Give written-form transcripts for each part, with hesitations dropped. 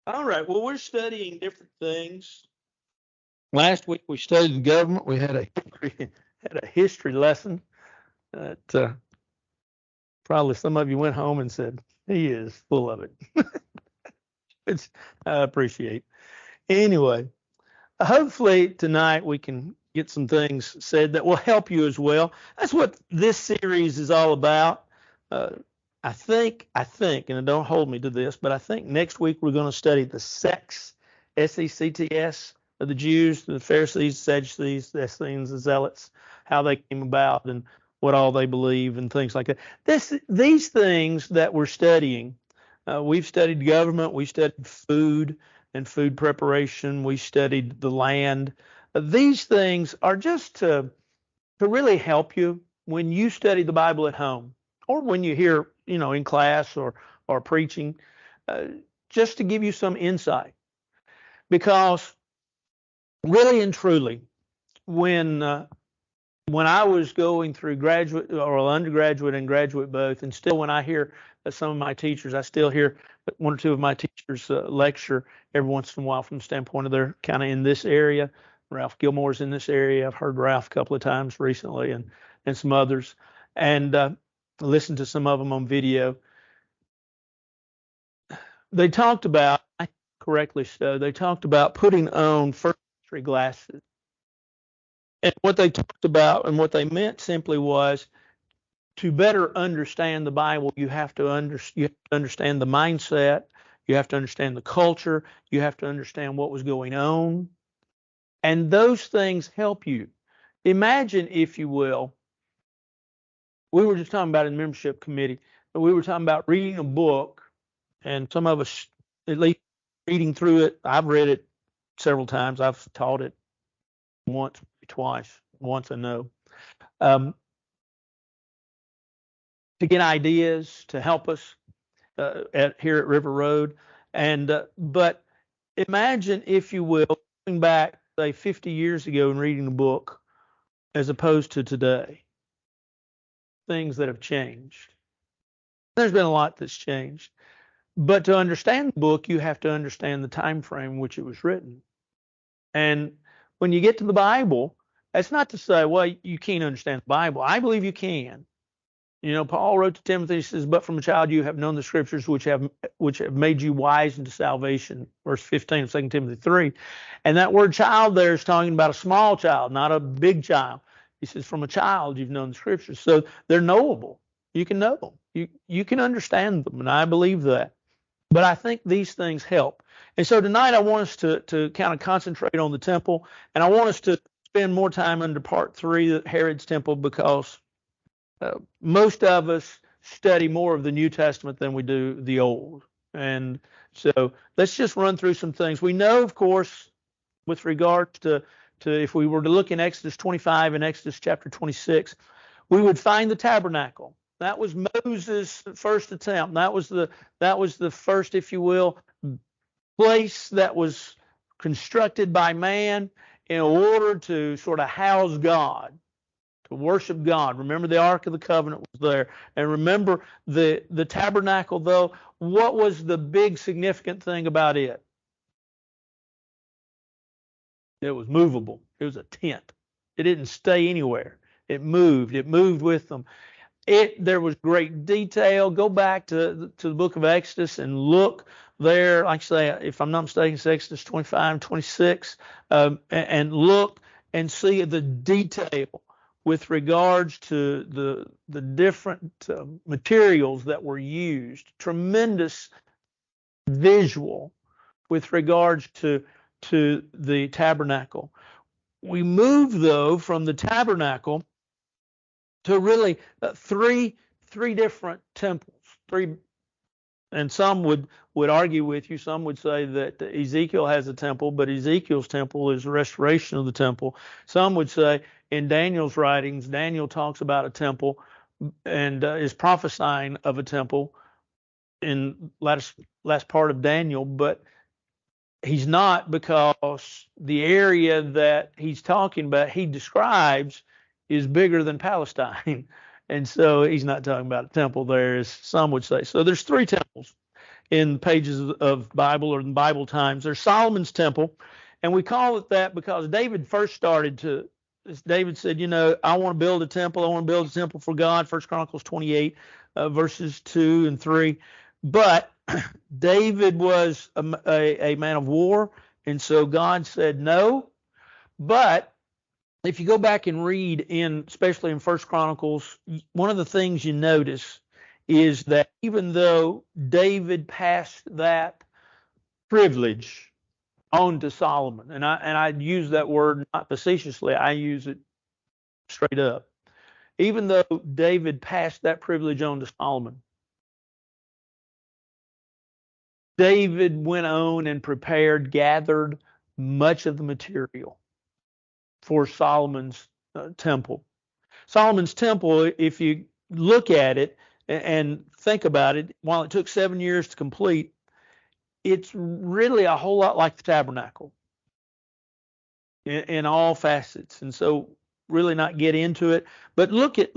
All right. Well, we're studying different things. Last week we studied government. We had a history lesson that probably some of you went home and said he is full of it. Which I appreciate. Anyway, hopefully tonight we can get some things said that will help you as well. That's what this series is all about. Uh, and don't hold me to this, but I think next week we're going to study the sects, sects, of the Jews, the Pharisees, Sadducees, the Essenes, the Zealots, how they came about and what all they believe and things like that. These things that we're studying, we've studied government, we studied food and food preparation, we studied the land. These things are just to really help you when you study the Bible at home or when you hear, in class or preaching, uh, just to give you some insight. Because really and truly, when uh, when I was going through graduate or undergraduate and graduate both, and still when I hear some of my teachers, I still hear one or two of my teachers lecture every once in a while from the standpoint of they're kind of in this area. Ralph Gilmore's in this area. I've heard Ralph a couple of times recently, and some others, and listened to some of them on video. They talked about, correctly so, they talked about putting on first century glasses. And what they talked about and what they meant simply was to better understand the Bible, you have to understand the mindset, you have to understand the culture, you have to understand what was going on. And those things help you. Imagine, if you will, we were just talking about in the membership committee, but we were talking about reading a book, and some of us, at least reading through it, I've read it several times, I've taught it once, twice, once I know. To get ideas to help us here at River Road. But imagine, if you will, going back, say, 50 years ago and reading a book as opposed to today. Things that have changed. There's been a lot that's changed. But to understand the book, you have to understand the time frame in which it was written. And when you get to the Bible, that's not to say, well, you can't understand the Bible. I believe you can. Paul wrote to Timothy, he says, but from a child you have known the scriptures which have made you wise unto salvation, verse 15 of 2 Timothy 3. And that word child there is talking about a small child, not a big child. He says, from a child you've known the scriptures. So they're knowable. You can know them. You can understand them, and I believe that. But I think these things help. And so tonight I want us to kind of concentrate on the temple, and I want us to spend more time under part 3, Herod's temple, because most of us study more of the New Testament than we do the Old. And so let's just run through some things. We know, of course, with regard to if we were to look in Exodus 25 and Exodus chapter 26, we would find the tabernacle. That was Moses' first attempt. That was the first, if you will, place that was constructed by man in order to sort of house God, to worship God. Remember, the Ark of the Covenant was there. And remember, the tabernacle, though, what was the big significant thing about it? It was movable. It was a tent. It didn't stay anywhere. It moved. It moved with them. There was great detail. Go back to the book of Exodus and look there. Like I say, if I'm not mistaken, it's Exodus 25 and 26, and look and see the detail with regards to the different materials that were used. Tremendous visual with regards to the tabernacle. We move, though, from the tabernacle to really three different temples. And some would argue with you. Some would say that Ezekiel has a temple, but Ezekiel's temple is a restoration of the temple. Some would say in Daniel's writings, Daniel talks about a temple and is prophesying of a temple in last part of Daniel, but he's not, because the area that he's talking about, he describes, is bigger than Palestine. And so he's not talking about a temple there, as some would say. So there's 3 temples in pages of Bible or in Bible times. There's Solomon's temple, and we call it that because David first started to. David said, I want to build a temple. I want to build a temple for God. 1 Chronicles 28, verses 2 and 3. But David was a man of war, and so God said no. But if you go back and read especially in 1 Chronicles, one of the things you notice is that even though David passed that privilege on to Solomon, and I use that word not facetiously, I use it straight up. Even though David passed that privilege on to Solomon, David went on and gathered much of the material for Solomon's temple. Solomon's temple, if you look at it and think about it, while it took 7 years to complete, it's really a whole lot like the tabernacle in all facets. And so really not get into it, but look at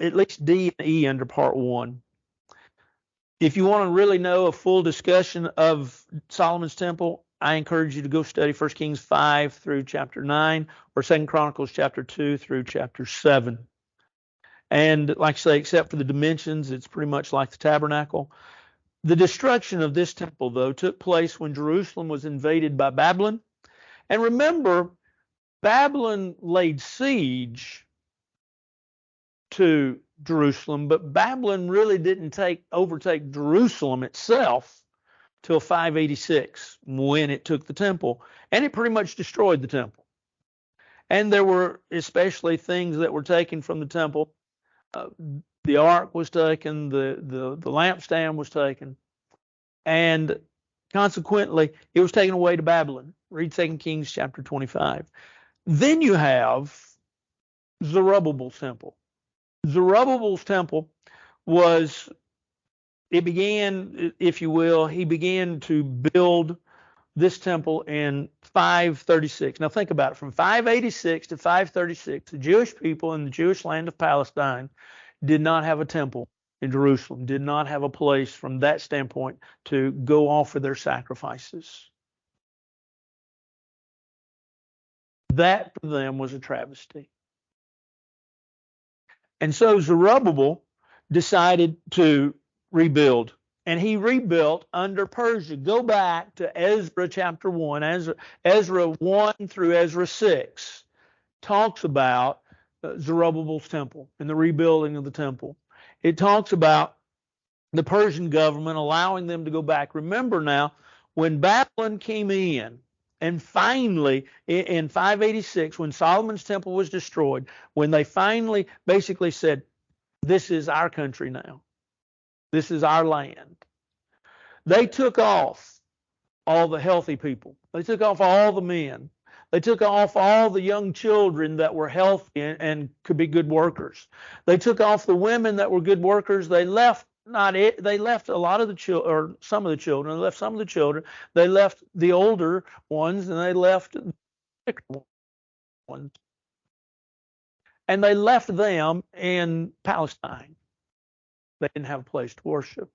least D and E under part 1. If you want to really know a full discussion of Solomon's temple, I encourage you to go study 1 Kings 5 through chapter 9 or 2 Chronicles chapter 2 through chapter 7. And like I say, except for the dimensions, it's pretty much like the tabernacle. The destruction of this temple, though, took place when Jerusalem was invaded by Babylon. And remember, Babylon laid siege to Jerusalem, but Babylon really didn't overtake Jerusalem itself till 586 when it took the temple, and it pretty much destroyed the temple. And there were especially things that were taken from the temple. The ark was taken, the lampstand was taken, and consequently it was taken away to Babylon. Read 2 Kings chapter 25. Then you have Zerubbabel's temple. Zerubbabel's temple began, if you will, he began to build this temple in 536. Now think about it. From 586 to 536, the Jewish people in the Jewish land of Palestine did not have a temple in Jerusalem, did not have a place from that standpoint to go offer their sacrifices. That for them was a travesty. And so Zerubbabel decided to rebuild, and he rebuilt under Persia. Go back to Ezra chapter 1. Ezra 1 through Ezra 6 talks about Zerubbabel's temple and the rebuilding of the temple. It talks about the Persian government allowing them to go back. Remember now, when Babylon came in, and finally, in 586, when Solomon's temple was destroyed, when they finally basically said, this is our country now, this is our land, they took off all the healthy people. They took off all the men. They took off all the young children that were healthy and could be good workers. They took off the women that were good workers. They left They left a lot of the children, or some of the children. They left some of the children. They left the older ones, and they left the sicker ones. And they left them in Palestine. They didn't have a place to worship.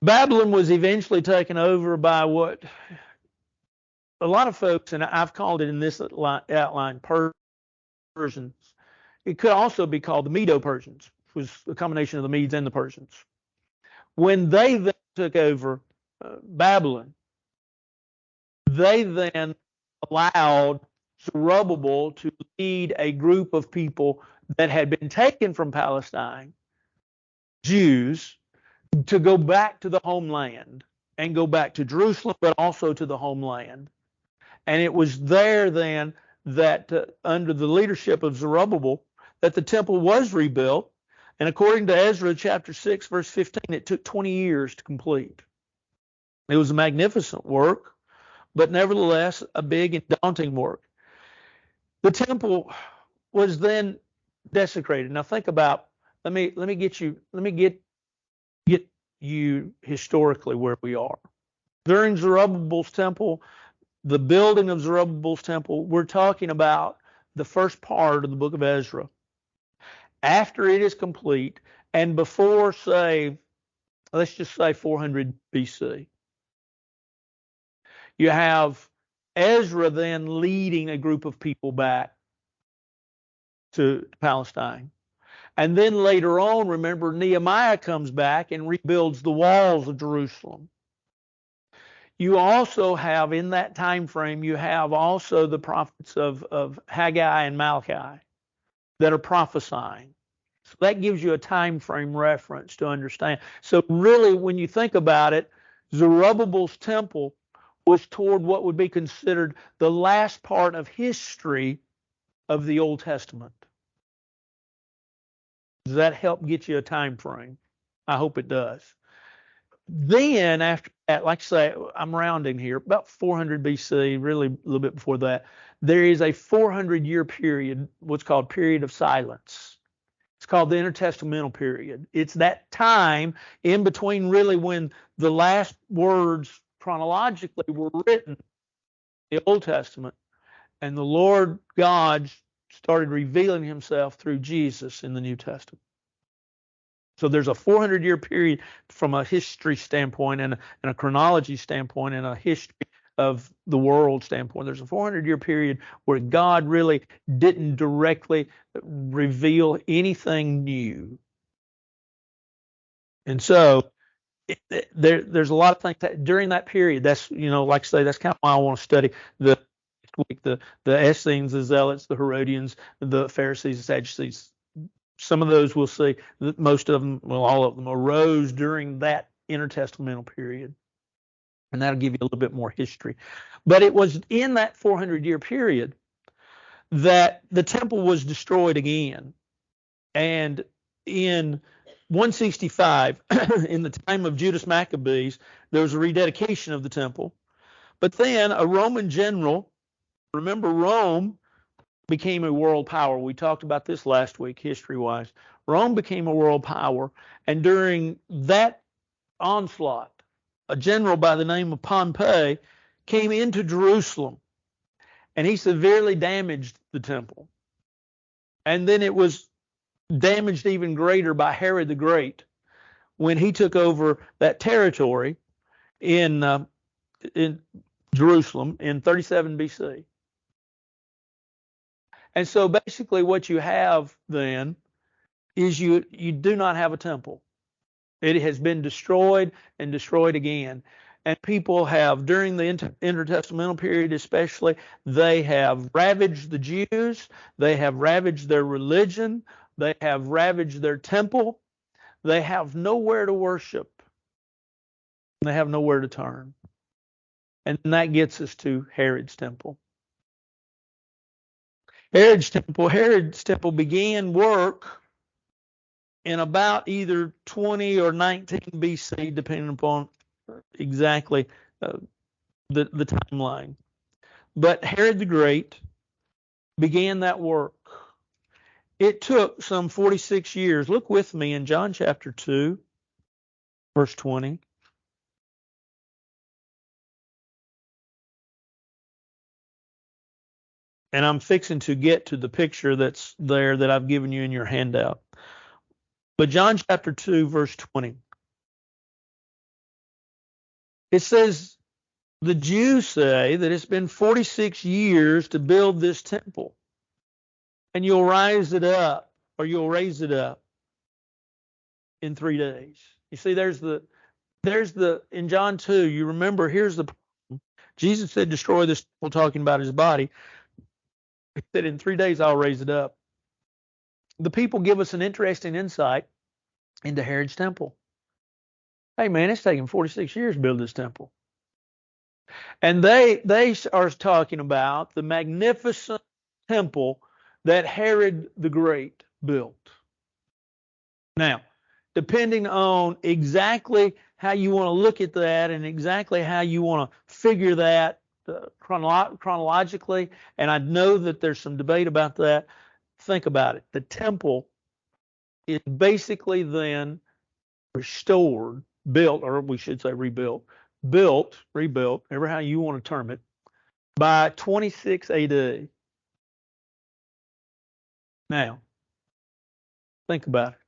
Babylon was eventually taken over by what a lot of folks, and I've called it in this outline, Persians. It could also be called the Medo-Persians, which was a combination of the Medes and the Persians. When they then took over Babylon, they then allowed Zerubbabel to lead a group of people that had been taken from Palestine, Jews, to go back to the homeland and go back to Jerusalem, but also to the homeland. And it was there then that under the leadership of Zerubbabel that the temple was rebuilt. And according to Ezra chapter 6, verse 15, it took 20 years to complete. It was a magnificent work, but nevertheless a big and daunting work. The temple was then desecrated. Now think about, let me get you historically where we are. During Zerubbabel's temple, the building of Zerubbabel's temple, we're talking about the first part of the book of Ezra. After it is complete, And before, say, let's just say 400 BC, you have Ezra then leading a group of people back to Palestine. And then later on, remember, Nehemiah comes back and rebuilds the walls of Jerusalem. You also have, in that time frame, you have also the prophets of Haggai and Malachi that are prophesying. So that gives you a time frame reference to understand. So really, when you think about it, Zerubbabel's temple was toward what would be considered the last part of history of the Old Testament. Does that help get you a time frame? I hope it does. Then after that, like I say, I'm rounding here, about 400 BC, really a little bit before that, there is a 400-year period, what's called period of silence. It's called the intertestamental period. It's that time in between really when the last words chronologically were written in the Old Testament and the Lord God started revealing himself through Jesus in the New Testament. So there's a 400-year period from a history standpoint and a chronology standpoint and a history of the world standpoint. There's a 400-year period where God really didn't directly reveal anything new. And so there's a lot of things that during that period. That's, like I say, that's kind of why I want to study the Essenes, the Zealots, the Herodians, the Pharisees, the Sadducees. Some of those we'll see that most of them, well, all of them arose during that intertestamental period. And that'll give you a little bit more history. But it was in that 400-year period that the temple was destroyed again. And in 165, in the time of Judas Maccabees, there was a rededication of the temple. But then a Roman general, remember Rome became a world power. We talked about this last week, history-wise. Rome became a world power, and during that onslaught, a general by the name of Pompey came into Jerusalem, and he severely damaged the temple. And then it was damaged even greater by Herod the Great when he took over that territory in Jerusalem in 37 BC. And so basically what you have then is you do not have a temple. It has been destroyed and destroyed again. And people have, during the intertestamental period especially, they have ravaged the Jews. They have ravaged their religion. They have ravaged their temple. They have nowhere to worship. They have nowhere to turn. And that gets us to Herod's temple. Herod's temple began work in about either 20 or 19 BC, depending upon exactly the timeline. But Herod the Great began that work. It took some 46 years. Look with me in John chapter 2, verse 20. And I'm fixing to get to the picture that's there that I've given you in your handout. But John chapter 2, verse 20. It says, the Jews say that it's been 46 years to build this temple, and you'll raise it up in 3 days. You see, there's the in John 2, you remember, here's the problem. Jesus said, destroy this temple, talking about his body. He said, in 3 days, I'll raise it up. The people give us an interesting insight into Herod's temple. Hey, man, it's taken 46 years to build this temple. And they are talking about the magnificent temple that Herod the Great built. Now, depending on exactly how you want to look at that and exactly how you want to figure that chronologically, and I know that there's some debate about that, think about it. The temple is basically then restored, built, or we should say rebuilt, rebuilt, ever how you want to term it, by 26 AD. Now, think about it.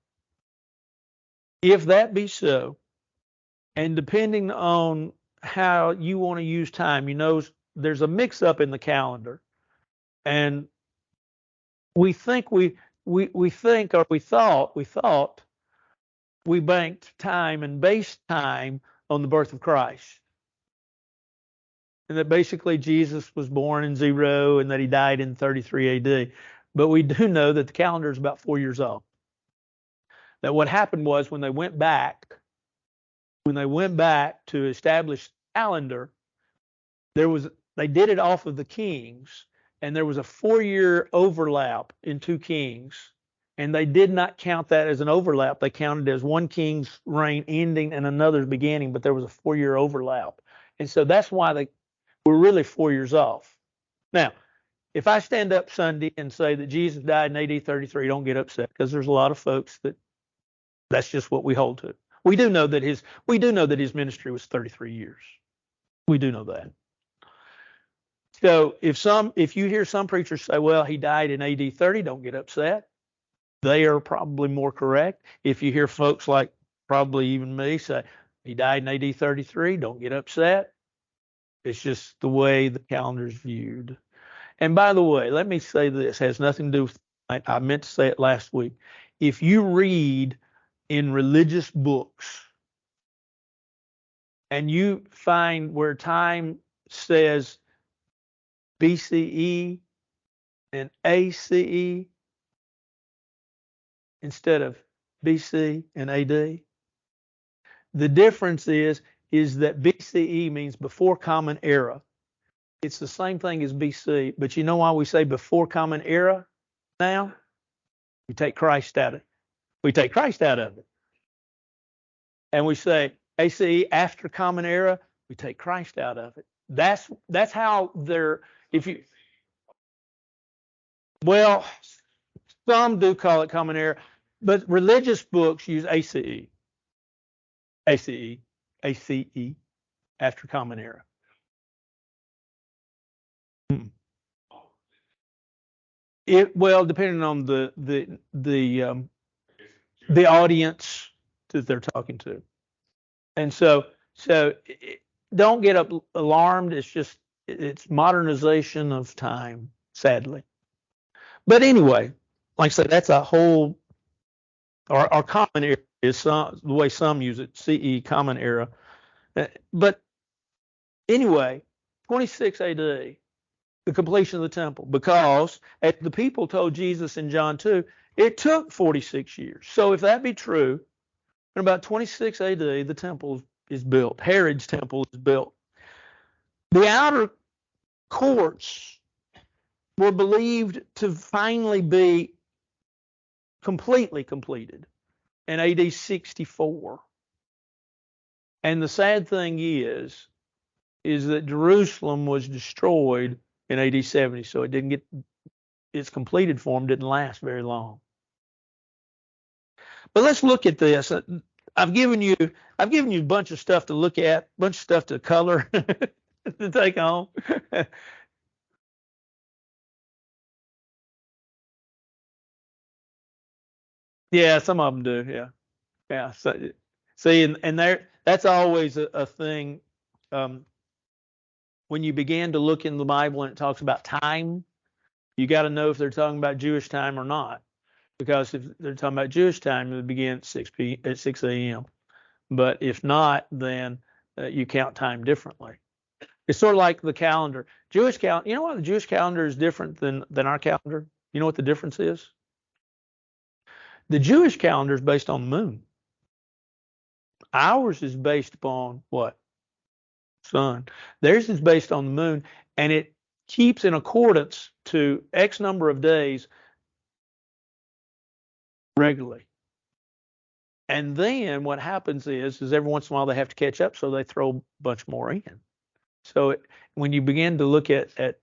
If that be so, and depending on how you want to use time, there's a mix up in the calendar. And we think we think or we thought we banked time and based time on the birth of Christ. And that basically Jesus was born in 0 and that he died in 33 AD. But we do know that the calendar is about 4 years old. That what happened was when they went back to establish the calendar, they did it off of the kings, and there was a 4-year overlap in 2 kings, and they did not count that as an overlap. They counted it as one king's reign ending and another's beginning, but there was a 4-year overlap. And so that's why they were really 4 years off. Now, if I stand up Sunday and say that Jesus died in AD 33, don't get upset, because there's a lot of folks that's just what we hold to. We do know that his ministry was 33 years. We do know that. So if you hear some preachers say, well, he died in AD 30, don't get upset. They are probably more correct. If you hear folks like probably even me say he died in AD 33, don't get upset. It's just the way the calendar is viewed. And by the way, let me say this, has nothing to do with, I meant to say it last week. If you read in religious books and you find where time says BCE and ACE instead of BC and AD, the difference is that BCE means before Common Era. It's the same thing as BC, but you know why we say before Common Era now? We take Christ out of it. We take Christ out of it. And we say ACE after Common Era, we take Christ out of it. That's how they're, if you, well, some do call it Common Era, but religious books use ACE, ACE after Common Era. Well, depending on the audience that they're talking to, and so don't get alarmed. It's modernization of time, sadly. But anyway, like I said, that's a whole. Our Common Era is the way some use it, CE Common Era. But anyway, 26 AD, the completion of the temple, because as the people told Jesus in John 2, it took 46 years. So if that be true, in about 26 AD, the temple is built. Herod's temple is built. The outer courts were believed to finally be completely completed in AD 64. And the sad thing is that Jerusalem was destroyed in AD 70, so it didn't get its completed form didn't last very long. But let's look at this. I've given you a bunch of stuff to look at, a bunch of stuff to color to take home. Yeah, some of them do. Yeah, yeah. So, see, and that's always a thing. Um, when you begin to look in the Bible and it talks about time, you got to know if they're talking about Jewish time or not. Because if they're talking about Jewish time, it begin at 6 a.m. But if not, then you count time differently. It's sort of like the calendar. Jewish calendar. You know what? The Jewish calendar is different than our calendar. You know what the difference is? The Jewish calendar is based on the moon. Ours is based upon what? Sun. Theirs is based on the moon, and it keeps in accordance to X number of days regularly. And then what happens is every once in a while they have to catch up, so they throw a bunch more in. So when you begin to look at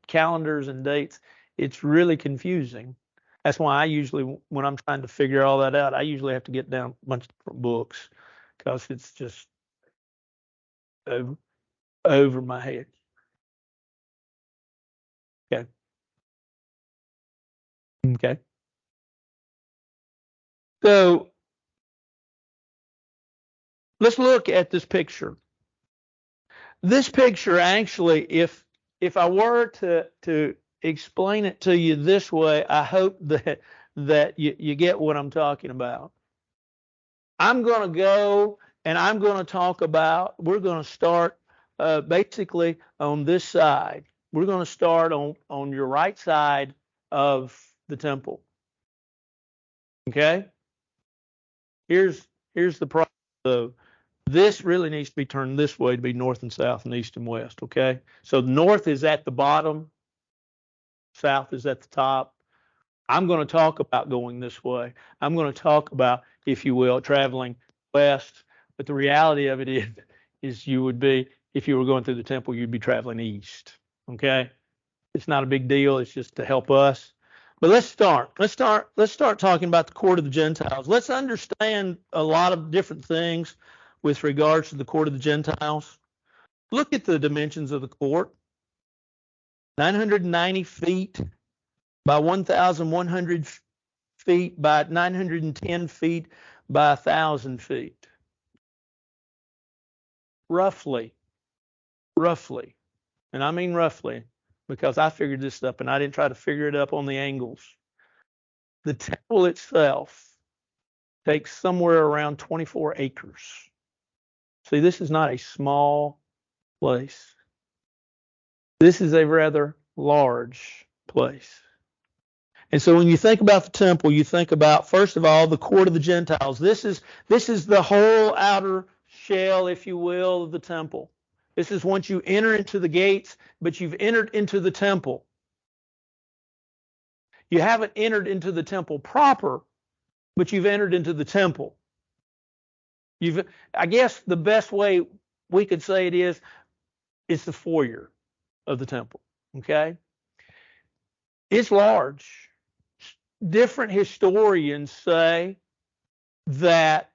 calendars and dates, it's really confusing. That's why I usually, when I'm trying to figure all that out, I usually have to get down a bunch of different books because it's just over my head. Okay. Okay. So let's look at this picture. This picture actually, if I were to explain it to you this way, I hope that you get what I'm talking about. I'm going to go and I'm going to talk about, we're going to start basically on this side. We're going to start on your right side of the temple. Okay? Here's the problem. So this really needs to be turned this way to be north and south and east and west. Okay? So north is at the bottom, south is at the top. I'm going to talk about going this way. I'm going to talk about, if you will, traveling west. But the reality of it is you would be, if you were going through the temple, you'd be traveling east. Okay? It's not a big deal. It's just to help us. But let's start. Let's start talking about the court of the Gentiles. Let's understand a lot of different things with regards to the court of the Gentiles. Look at the dimensions of the court. 990 feet by 1,100 feet by 910 feet by 1,000 feet. Roughly. And I mean roughly, because I figured this up and I didn't try to figure it up on the angles. The temple itself takes somewhere around 24 acres. See, this is not a small place. This is a rather large place. And so when you think about the temple, you think about, first of all, the court of the Gentiles. This is the whole outer shell, if you will, of the temple. This is once you enter into the gates, but you've entered into the temple. You haven't entered into the temple proper, but you've entered into the temple. I guess the best way we could say it is, it's the foyer of the temple. Okay? It's large. Different historians say that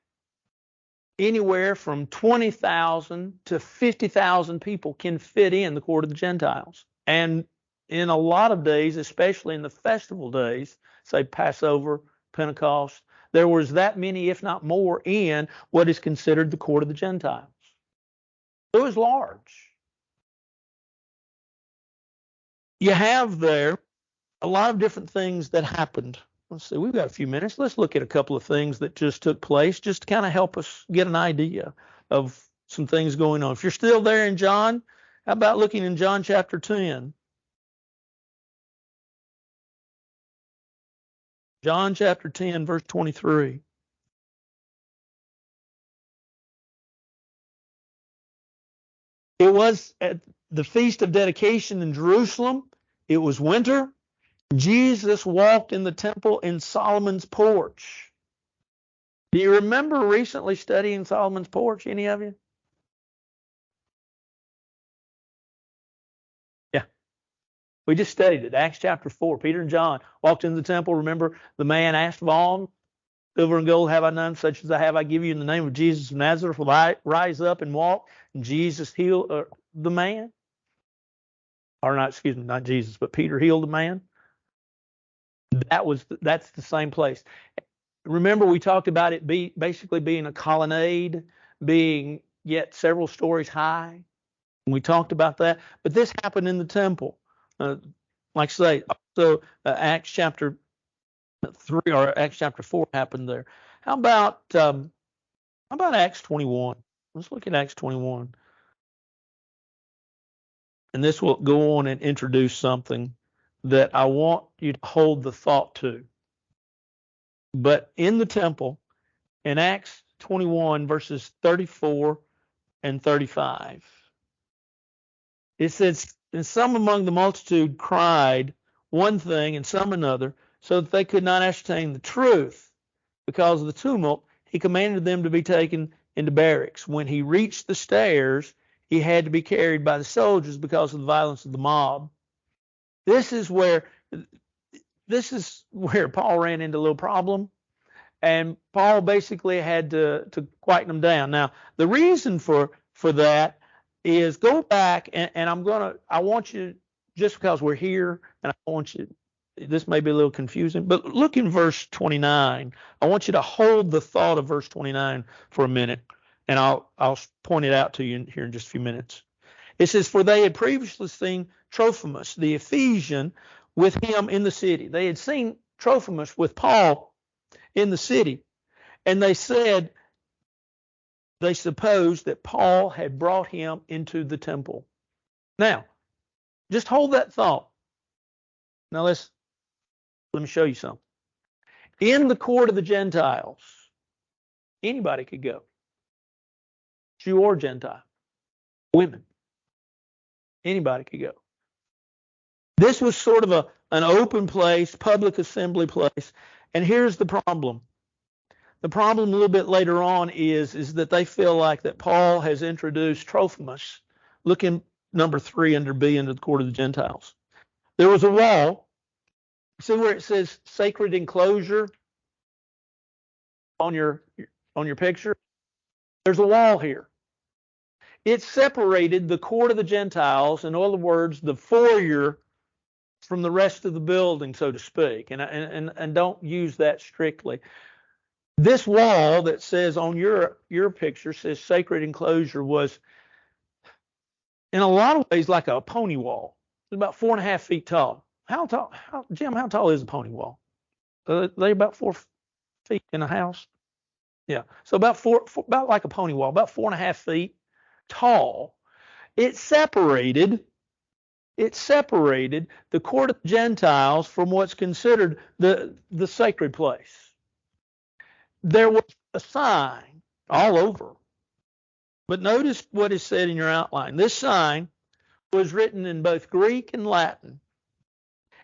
anywhere from 20,000 to 50,000 people can fit in the court of the Gentiles. And in a lot of days, especially in the festival days, say Passover, Pentecost, there was that many, if not more, in what is considered the court of the Gentiles. It was large. You have there a lot of different things that happened. Let's see, we've got a few minutes. Let's look at a couple of things that just took place, just to kind of help us get an idea of some things going on. If you're still there in John, how about looking in John chapter 10? John chapter 10, verse 23. It was at the Feast of Dedication in Jerusalem. It was winter. Jesus walked in the temple in Solomon's porch. Do you remember recently studying Solomon's porch, any of you? Yeah. We just studied it, Acts chapter 4. Peter and John walked into the temple. Remember, the man asked of all, silver and gold have I none, such as I have I give you in the name of Jesus of Nazareth. Will I rise up and walk? And Jesus healed the man. Or not, excuse me, not Jesus, but Peter healed the man. That's the same place. Remember, we talked about it basically being a colonnade, being yet several stories high. We talked about that, but this happened in the temple. Like I say, so Acts chapter 3 or Acts chapter 4 happened there. How about Acts 21? Let's look at Acts 21, and this will go on and introduce something that I want you to hold the thought to. But in the temple, in Acts 21, verses 34 and 35, it says, and some among the multitude cried one thing and some another, so that they could not ascertain the truth. Because of the tumult, he commanded them to be taken into barracks. When he reached the stairs, he had to be carried by the soldiers because of the violence of the mob. This is where Paul ran into a little problem, and Paul basically had to quieten them down. Now, the reason for that is, go back and I want you, just because we're here, and I want you, this may be a little confusing, but look in verse 29. I want you to hold the thought of verse 29 for a minute. And I'll point it out to you here in just a few minutes. It says, for they had previously seen Trophimus, the Ephesian, with him in the city. They had seen Trophimus with Paul in the city. And they said, they supposed that Paul had brought him into the temple. Now, just hold that thought. Now let me show you something. In the court of the Gentiles, anybody could go. Jew or Gentile. Women. Anybody could go. This was sort of an open place, public assembly place. And here's the problem. The problem a little bit later on is that they feel like that Paul has introduced Trophimus. Look in number 3 under B into the court of the Gentiles. There was a wall. See where it says sacred enclosure on your picture? There's a wall here. It separated the court of the Gentiles, in other words, the foyer, from the rest of the building, so to speak. And don't use that strictly. This wall that says on your picture says sacred enclosure was in a lot of ways like a pony wall. It's about 4.5 feet tall. How tall, Jim? How tall is a pony wall? They about 4 feet in a house. Yeah, so about about like a pony wall, about 4.5 feet tall. It separated the court of the Gentiles from what's considered the sacred place. There was a sign all over. But notice what is said in your outline. This sign was written in both Greek and Latin.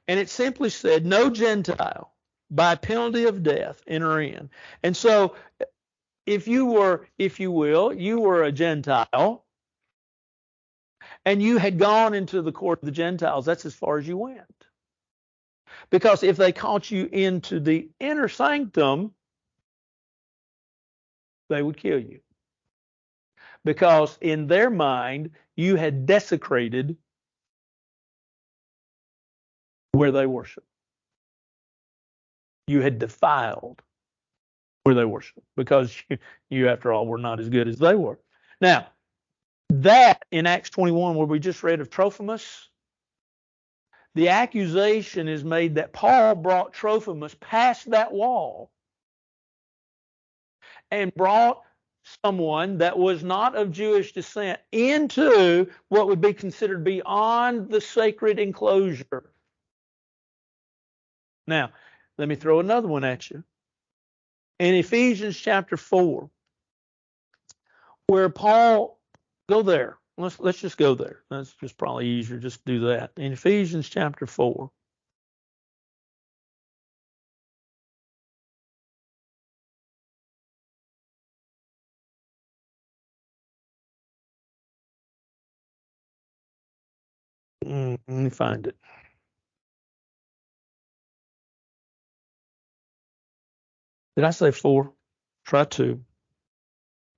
And it simply said, no Gentile, by penalty of death, enter in. And so, if you were a Gentile, and you had gone into the court of the Gentiles, that's as far as you went. Because if they caught you into the inner sanctum, they would kill you. Because in their mind, you had desecrated where they worship. You had defiled where they worship. Because you, after all, were not as good as they were. Now, that in Acts 21, where we just read of Trophimus, the accusation is made that Paul brought Trophimus past that wall and brought someone that was not of Jewish descent into what would be considered beyond the sacred enclosure. Now, let me throw another one at you. In Ephesians chapter 4, where Paul, go there. Let's just go there. That's just probably easier. Just do that. In Ephesians chapter 4. Let me find it. Did I say 4? Try 2.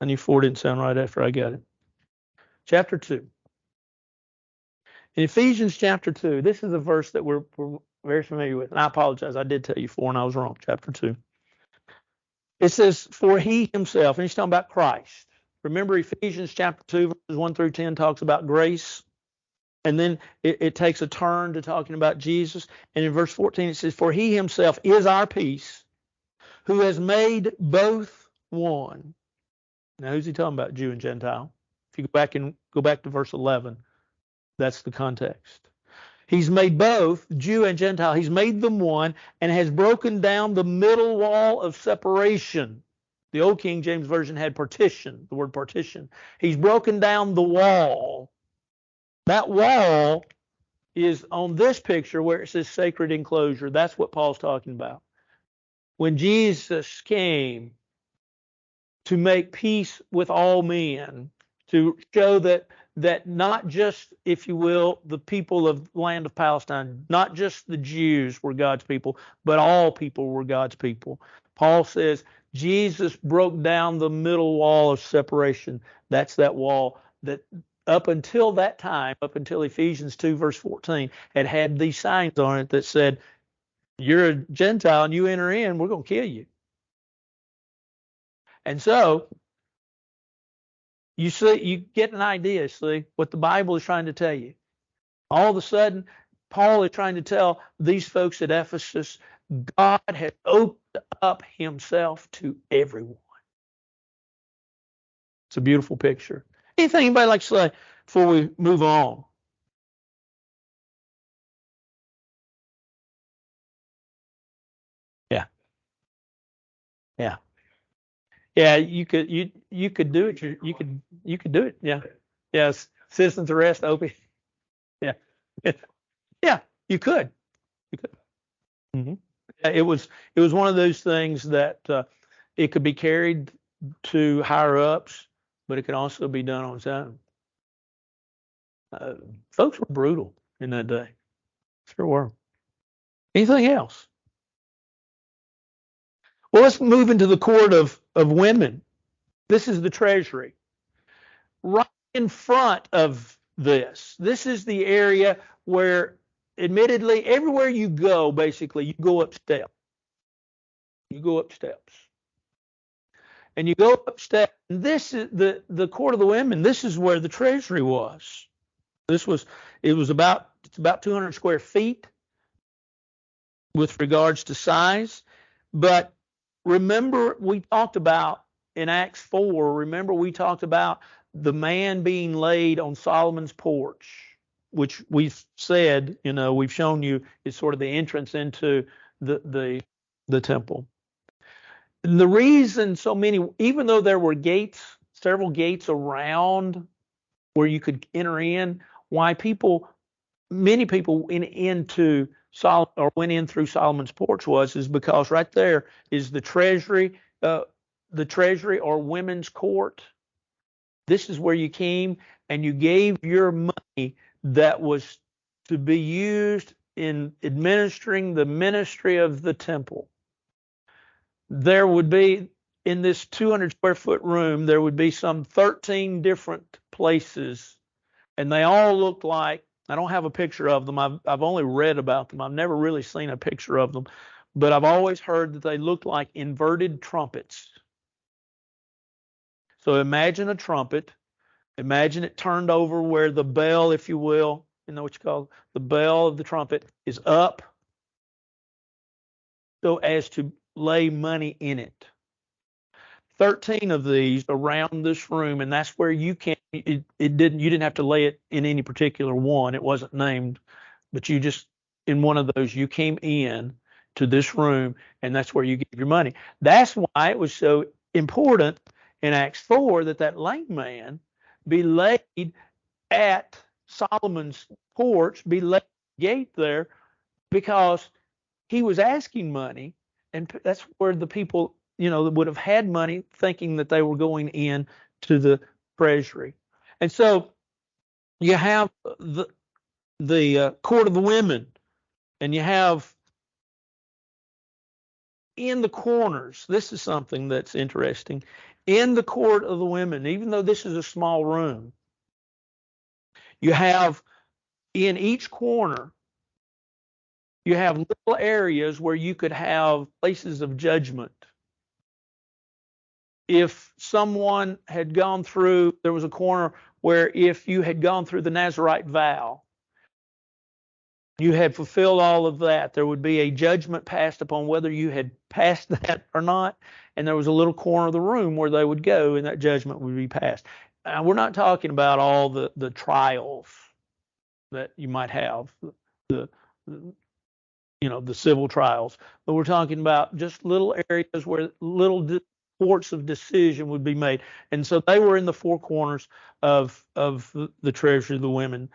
I knew 4 didn't sound right after I got it. Chapter 2. In Ephesians chapter 2, this is a verse that we're very familiar with. And I apologize. I did tell you 4 and I was wrong. Chapter 2. It says, for he himself, and he's talking about Christ. Remember Ephesians chapter 2, verses 1 through 10 talks about grace. And then it takes a turn to talking about Jesus. And in verse 14 it says, for he himself is our peace, who has made both one. Now who's he talking about, Jew and Gentile? If you go back to verse 11, that's the context. He's made both, Jew and Gentile, he's made them one and has broken down the middle wall of separation. The old King James Version had partition, the word partition. He's broken down the wall. That wall is on this picture where it says sacred enclosure. That's what Paul's talking about. When Jesus came to make peace with all men, to show that not just, if you will, the people of the land of Palestine, not just the Jews were God's people, but all people were God's people. Paul says Jesus broke down the middle wall of separation. That's that wall that up until that time, up until Ephesians 2 verse 14, had these signs on it that said, you're a Gentile and you enter in, we're going to kill you. And so You see, you get an idea, see, what the Bible is trying to tell you. All of a sudden, Paul is trying to tell these folks at Ephesus, God had opened up himself to everyone. It's a beautiful picture. Anything anybody like to say before we move on? Yeah. Yeah. Yeah, you could do it. You could do it. Yeah. Yes. Citizens arrest, Opie. Yeah. Yeah, you could. You could. Hmm. It was one of those things that it could be carried to higher ups, but it could also be done on its own. Uh, Folks were brutal in that day. Sure were. Anything else? Well, let's move into the court of women. This is the treasury. Right in front of this. This is the area where, admittedly, everywhere you go, basically, you go up steps. You go up steps. And you go up steps. And this is the court of the women. This is where the treasury was. It's about 200 square feet with regards to size. But remember, we talked about in Acts 4, remember we talked about the man being laid on Solomon's porch, which we've said, we've shown you is sort of the entrance into the temple. And the reason so many, even though there were gates, several gates around where you could enter in, why many people went into Solomon or went in through Solomon's porch is because right there is the treasury or women's court. This is where you came and you gave your money that was to be used in administering the ministry of the temple. There would be, in this 200 square foot room, there would be some 13 different places, and they all looked like, I don't have a picture of them. I've only read about them. I've never really seen a picture of them, but I've always heard that they looked like inverted trumpets. So imagine a trumpet. Imagine it turned over where the bell, if you will, you know what you call it, the bell of the trumpet is up so as to lay money in it. 13 of these around this room, and that's where you you didn't have to lay it in any particular one. It wasn't named, but you just, in one of those, you came in to this room, and that's where you gave your money. That's why it was so important in Acts 4 that lame man be laid at Solomon's porch, be laid at the gate there, because he was asking money, and that's where the people, that would have had money thinking that they were going in to the treasury. And so you have the court of the women, and you have in the corners, this is something that's interesting, in the court of the women, even though this is a small room, you have in each corner, you have little areas where you could have places of judgment. If someone had gone through, there was a corner where if you had gone through the Nazirite vow, you had fulfilled all of that, there would be a judgment passed upon whether you had passed that or not. And there was a little corner of the room where they would go and that judgment would be passed. Now, we're not talking about all the trials that you might have, the the civil trials, but we're talking about just little areas where little courts of decision would be made. And so they were in the four corners of the treasury of the women.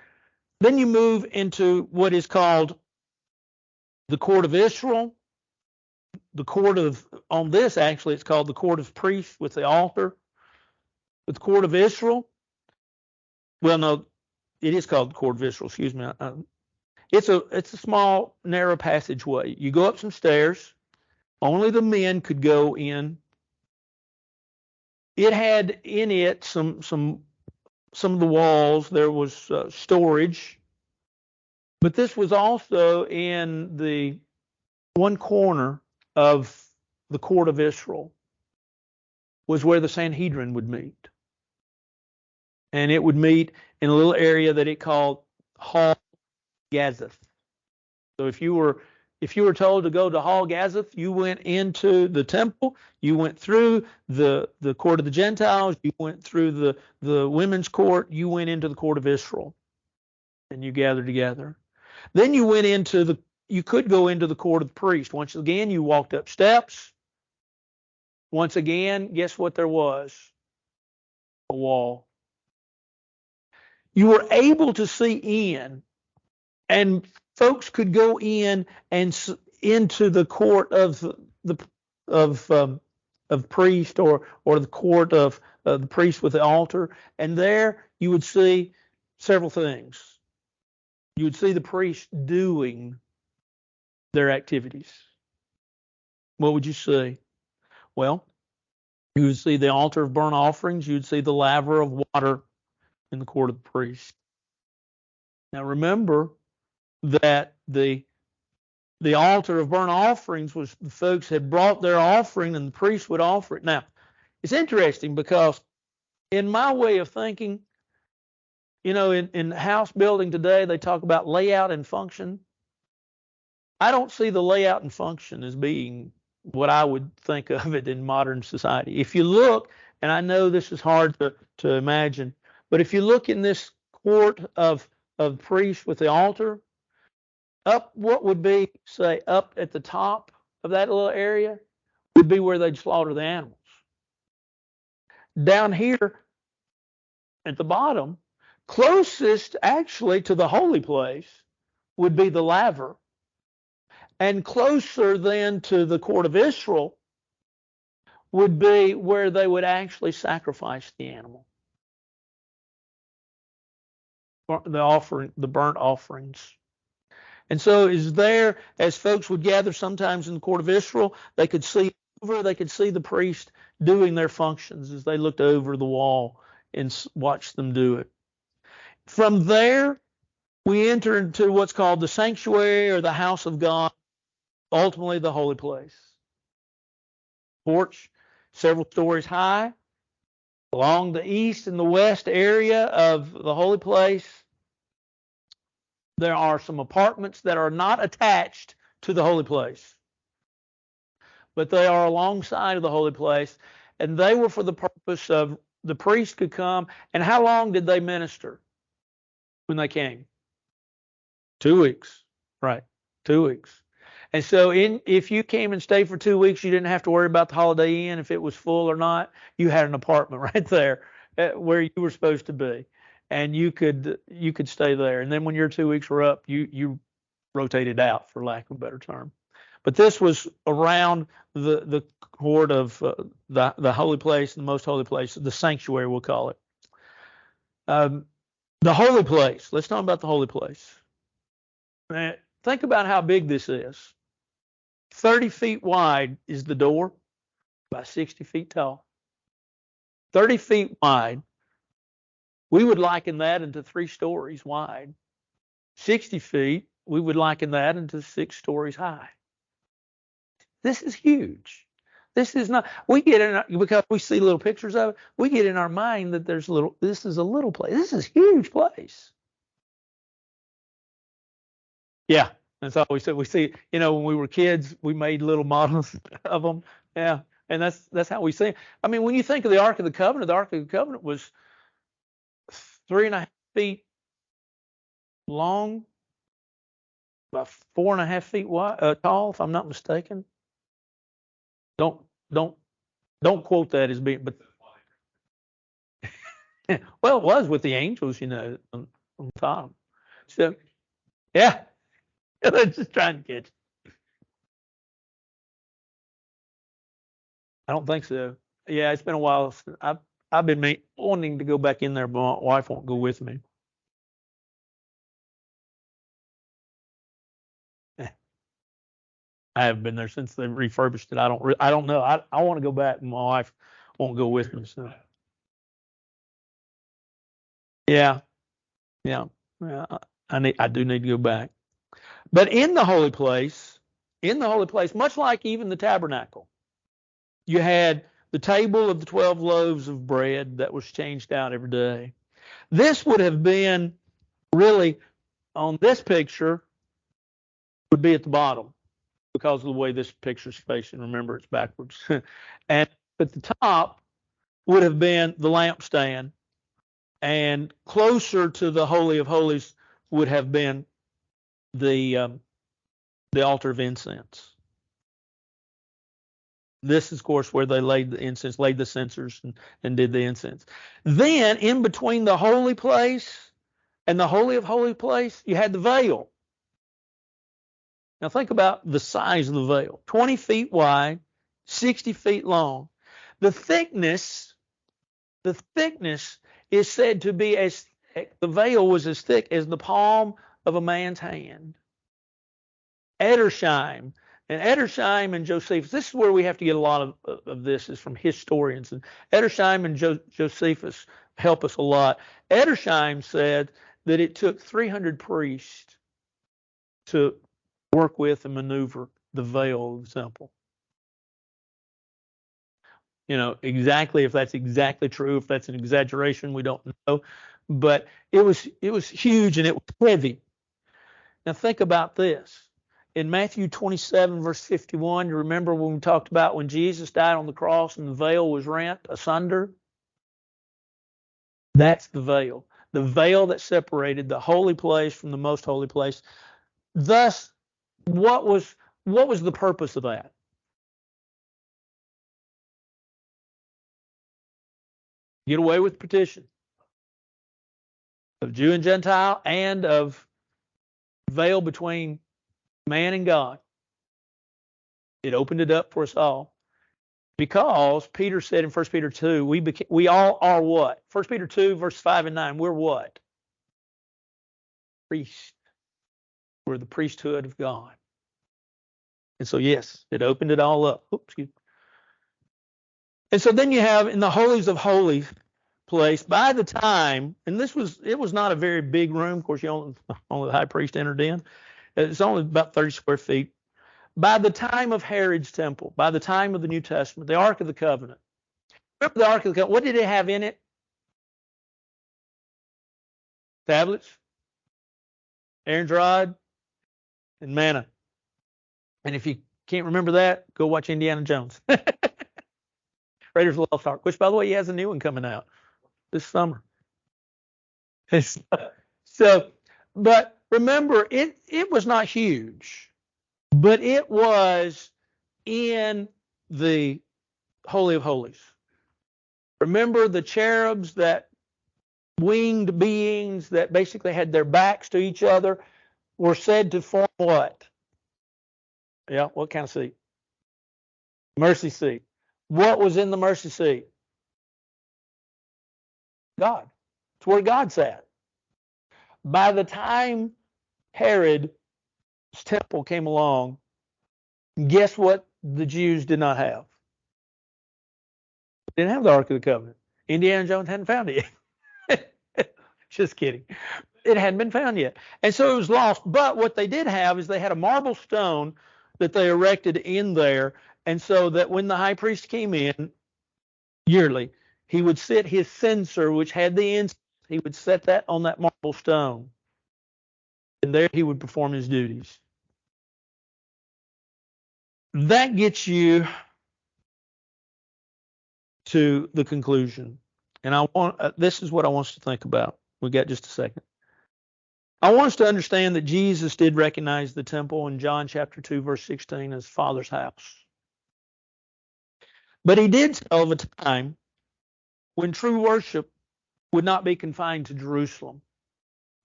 Then you move into what is called the court of Israel. On this, actually, it's called the court of priests with the altar. But the court of Israel, well, no, it is called the court of Israel, excuse me. It's a small, narrow passageway. You go up some stairs. Only the men could go in. It had in it some of the walls. There was storage, but this was also in the one corner of the court of Israel was where the Sanhedrin would meet. and it would meet in a little area that it called Hall Gazeth. So if you were told to go to Hall Gazeth, you went into the temple, you went through the court of the Gentiles, you went through the women's court, you went into the court of Israel, and you gathered together. Then you could go into the court of the priest. Once again, you walked up steps. Once again, guess what there was? A wall. You were able to see in, and folks could go in and into the court of priest or the court of the priest with the altar, and there you would see several things. You would see the priest doing their activities. What would you see? Well, you would see the altar of burnt offerings. You would see the laver of water in the court of the priest. Now remember that the altar of burnt offerings was the folks had brought their offering and the priest would offer it. Now, it's interesting because in my way of thinking, in house building today, they talk about layout and function. I don't see the layout and function as being what I would think of it in modern society. If you look, and I know this is hard to imagine, but if you look in this court of priests with the altar, what would be, say, up at the top of that little area would be where they'd slaughter the animals. Down here at the bottom, closest actually to the holy place would be the laver. And closer then to the court of Israel would be where they would actually sacrifice the animal. The burnt offerings. And so is there, as folks would gather sometimes in the court of Israel, they could see the priest doing their functions as they looked over the wall and watched them do it. From there, we enter into what's called the sanctuary or the house of God, ultimately the holy place. Porch, several stories high, along the east and the west area of the holy place. There are some apartments that are not attached to the holy place, but they are alongside of the holy place, and they were for the purpose of the priest could come. And how long did they minister when they came? 2 weeks, right? 2 weeks. And so if you came and stayed for 2 weeks, you didn't have to worry about the Holiday Inn if it was full or not. You had an apartment right there where you were supposed to be, and you could stay there. And then when your 2 weeks were up, you rotated out, for lack of a better term. But this was around the court of the holy place, the most holy place, the sanctuary, we'll call it. The holy place. Let's talk about the holy place. Think about how big this is. 30 feet wide is the door, by 60 feet tall. 30 feet wide. We would liken that into 3 stories wide. 60 feet, we would liken that into 6 stories high. This is huge. This is not, because we see little pictures of it, we get in our mind that this is a little place. This is a huge place. Yeah, that's all we said. We see, when we were kids, we made little models of them. Yeah, and that's how we see it. I mean, when you think of the Ark of the Covenant was 3.5 feet long, about 4.5 feet wide, tall, if I'm not mistaken. Don't quote that as being, but well, it was with the angels, on top. So, yeah. They're just trying to catch. I don't think so. Yeah, it's been a while. I've been wanting to go back in there, but my wife won't go with me. I haven't been there since they refurbished it. I don't know. I want to go back, and my wife won't go with me. So yeah. I do need to go back. But in the holy place, much like even the tabernacle, you had the table of the 12 loaves of bread that was changed out every day. This would have been really on this picture would be at the bottom because of the way this picture's facing. Remember, it's backwards. And at the top would have been the lampstand, and closer to the Holy of Holies would have been the altar of incense. This is, of course, where they laid the incense, laid the censers, and did the incense. Then, in between the holy place and the Holy of Holy place, you had the veil. Now, think about the size of the veil. 20 feet wide, 60 feet long. The thickness is said to be as thick, the veil was as thick as the palm of a man's hand. Edersheim and Josephus, this is where we have to get a lot of this is from historians. And Edersheim and Josephus help us a lot. Edersheim said that it took 300 priests to work with and maneuver the veil of the temple. Exactly if that's exactly true, if that's an exaggeration, we don't know. But it was huge and it was heavy. Now think about this. In Matthew 27, verse 51, you remember when we talked about when Jesus died on the cross and the veil was rent asunder? That's the veil. The veil that separated the holy place from the most holy place. Thus, what was the purpose of that? Get away with petition of Jew and Gentile and of veil between man and God. It opened it up for us all. Because Peter said in 1 Peter 2, we all are what? 1 Peter 2, verse 5 and 9, we're what? Priests. We're the priesthood of God. And so, yes, it opened it all up. Oops, excuse me. And so then you have in the holies of holies place, by the time, and it was not a very big room. Of course, only the high priest entered in. It's only about 30 square feet. By the time of Herod's temple, by the time of the New Testament, the Ark of the Covenant. Remember the Ark of the Covenant? What did it have in it? Tablets, Aaron's rod, and manna. And if you can't remember that, go watch Indiana Jones. Raiders of the Lost Ark, which, by the way, he has a new one coming out this summer. So, but remember, it was not huge, but it was in the Holy of Holies. Remember the cherubs, that winged beings that basically had their backs to each other, were said to form what? Yeah, what kind of seat? Mercy seat. What was in the mercy seat? God. It's where God sat. By the time Herod's temple came along, guess what the Jews did not have? They didn't have the Ark of the Covenant. Indiana Jones hadn't found it yet. Just kidding. It hadn't been found yet. And so it was lost. But what they did have is they had a marble stone that they erected in there. And so that when the high priest came in yearly, he would set his censer, which had the incense, he would set that on that marble stone. And there he would perform his duties. That gets you to the conclusion. And this is what I want us to think about. We got just a second. I want us to understand that Jesus did recognize the temple in John chapter 2, verse 16 as Father's house. But he did tell of a time when true worship would not be confined to Jerusalem.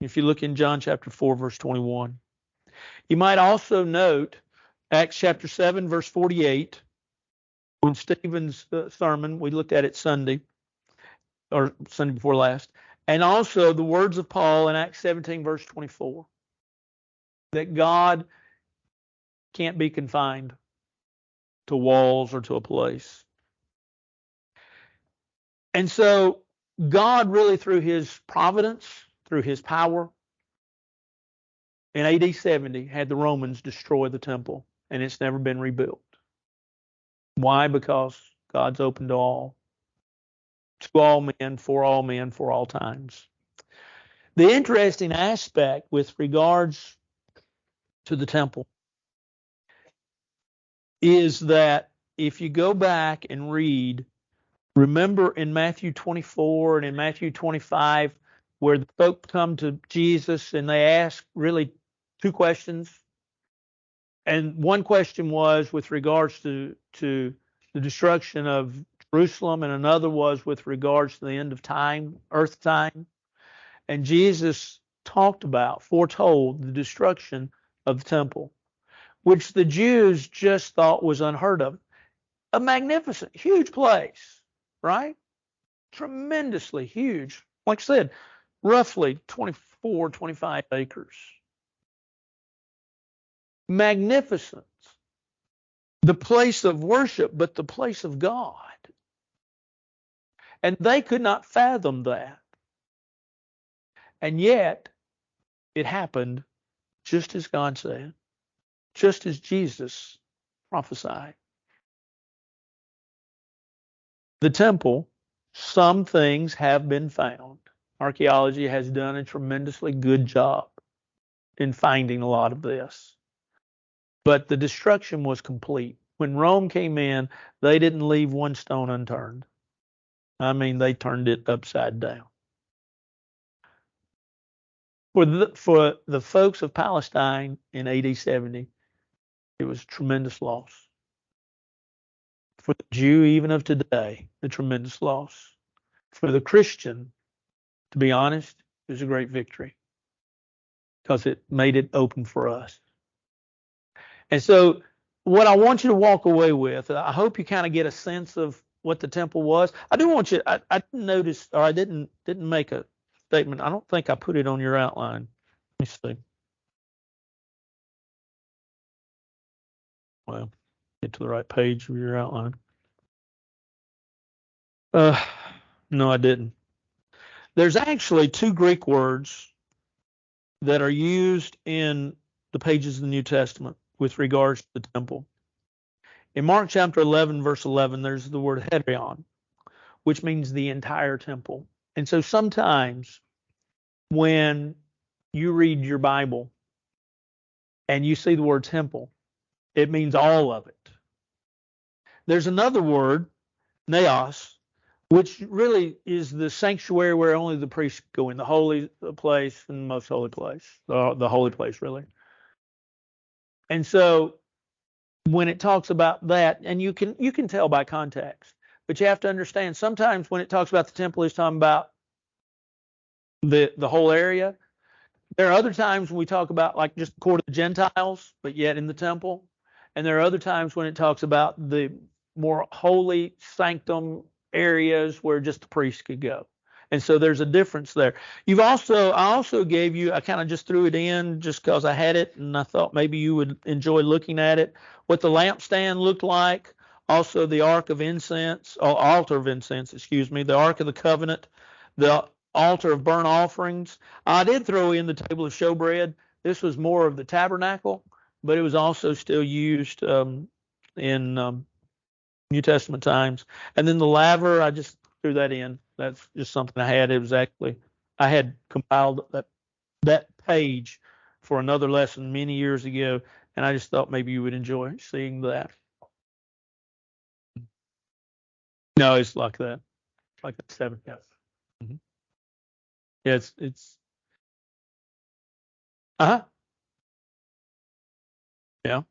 If you look in John chapter 4, verse 21. You might also note Acts chapter 7, verse 48, when Stephen's sermon, we looked at it Sunday, or Sunday before last, and also the words of Paul in Acts 17, verse 24, that God can't be confined to walls or to a place. And so God really, through his providence, through his power, in AD 70, had the Romans destroy the temple, and it's never been rebuilt. Why? Because God's open to all men, for all times. The interesting aspect with regards to the temple is that if you go back and read, remember in Matthew 24 and in Matthew 25, where the folk come to Jesus and they ask really two questions. And one question was with regards to the destruction of Jerusalem, and another was with regards to the end of time, earth time. And Jesus foretold the destruction of the temple, which the Jews just thought was unheard of. A magnificent, huge place, right? Tremendously huge. Like I said, roughly 24, 25 acres. Magnificent. The place of worship, but the place of God. And they could not fathom that. And yet, it happened just as God said, just as Jesus prophesied. The temple, some things have been found. Archaeology has done a tremendously good job in finding a lot of this. But the destruction was complete. When Rome came in, they didn't leave one stone unturned. I mean, they turned it upside down. For the folks of Palestine in AD 70, it was a tremendous loss. For the Jew, even of today, a tremendous loss. For the Christian, to be honest, it was a great victory because it made it open for us. And so, what I want you to walk away with, I hope you kind of get a sense of what the temple was. I do want you. I didn't notice, or I didn't make a statement. I don't think I put it on your outline. Let me see. Well, get to the right page of your outline. No, I didn't. There's actually two Greek words that are used in the pages of the New Testament with regards to the temple. In Mark chapter 11, verse 11, there's the word hedrion, which means the entire temple. And so sometimes when you read your Bible and you see the word temple, it means all of it. There's another word, naos, which really is the sanctuary where only the priests go in, the holy place and the most holy place, the holy place, really. And so when it talks about that, and you can tell by context, but you have to understand sometimes when it talks about the temple, it's talking about the whole area. There are other times when we talk about like just the court of the Gentiles, but yet in the temple. And there are other times when it talks about the more holy sanctum areas where just the priest could go. And so there's a difference there. I also gave you, I kind of just threw it in just because I had it and I thought maybe you would enjoy looking at it, what the lampstand looked like, also the altar of incense, the Ark of the Covenant, the altar of burnt offerings. I did throw in the table of showbread. This was more of the tabernacle, but it was also still used in New Testament times. And then the laver, I just threw that in. That's just something I had. It was actually, I had compiled that page for another lesson many years ago, and I just thought maybe you would enjoy seeing that. No, it's like that, like a 7. Yes. Mm-hmm. Yeah, it's. Uh-huh. Yeah.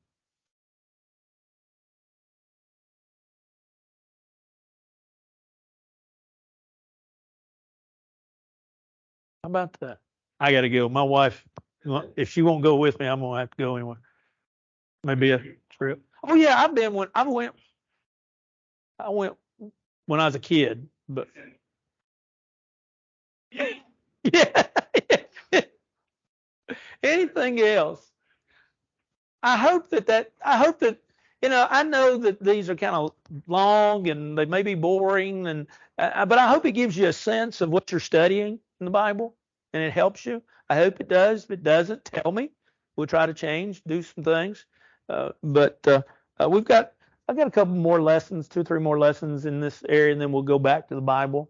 How about that? I got to go. My wife, if she won't go with me, I'm gonna have to go anyway. Maybe a trip. Oh yeah, I went when I was a kid, but yeah. Anything else? I hope that I know that these are kind of long and they may be boring and but I hope it gives you a sense of what you're studying in the Bible and it helps you. I hope it does. If it doesn't, tell me. We'll try to change, do some things. But I've got a couple more lessons, 2 or 3 more lessons in this area, and then we'll go back to the Bible.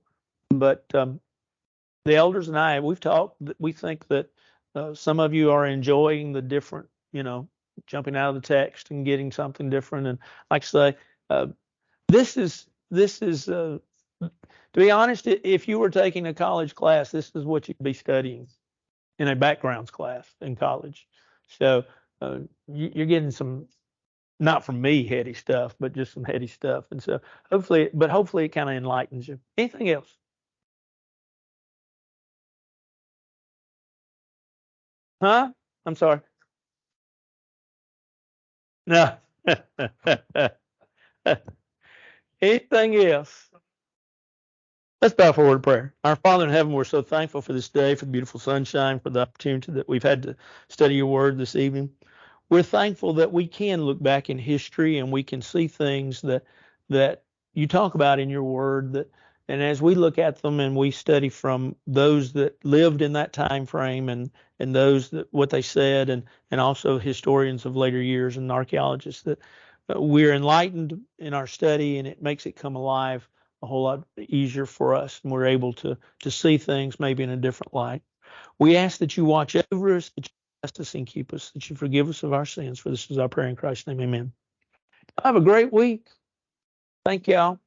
But the elders and I, we've talked. We think that some of you are enjoying the different, jumping out of the text and getting something different. And like I say, uh, this is to be honest, if you were taking a college class, this is what you'd be studying in a backgrounds class in college. So you're getting some, not from me, heady stuff, but just some heady stuff. And so hopefully it kind of enlightens you. Anything else? Huh? I'm sorry. No. Anything else? Let's bow for a word of prayer. Our Father in heaven, we're so thankful for this day, for the beautiful sunshine, for the opportunity that we've had to study your word this evening. We're thankful that we can look back in history and we can see things that you talk about in your word, and as we look at them and we study from those that lived in that time frame, and those that what they said, and also historians of later years and archaeologists, that we're enlightened in our study, and it makes it come alive a whole lot easier for us, and we're able to see things maybe in a different light. We ask that you watch over us, that you bless us and keep us, that you forgive us of our sins. For this is our prayer in Christ's name. Amen. Have a great week. Thank y'all.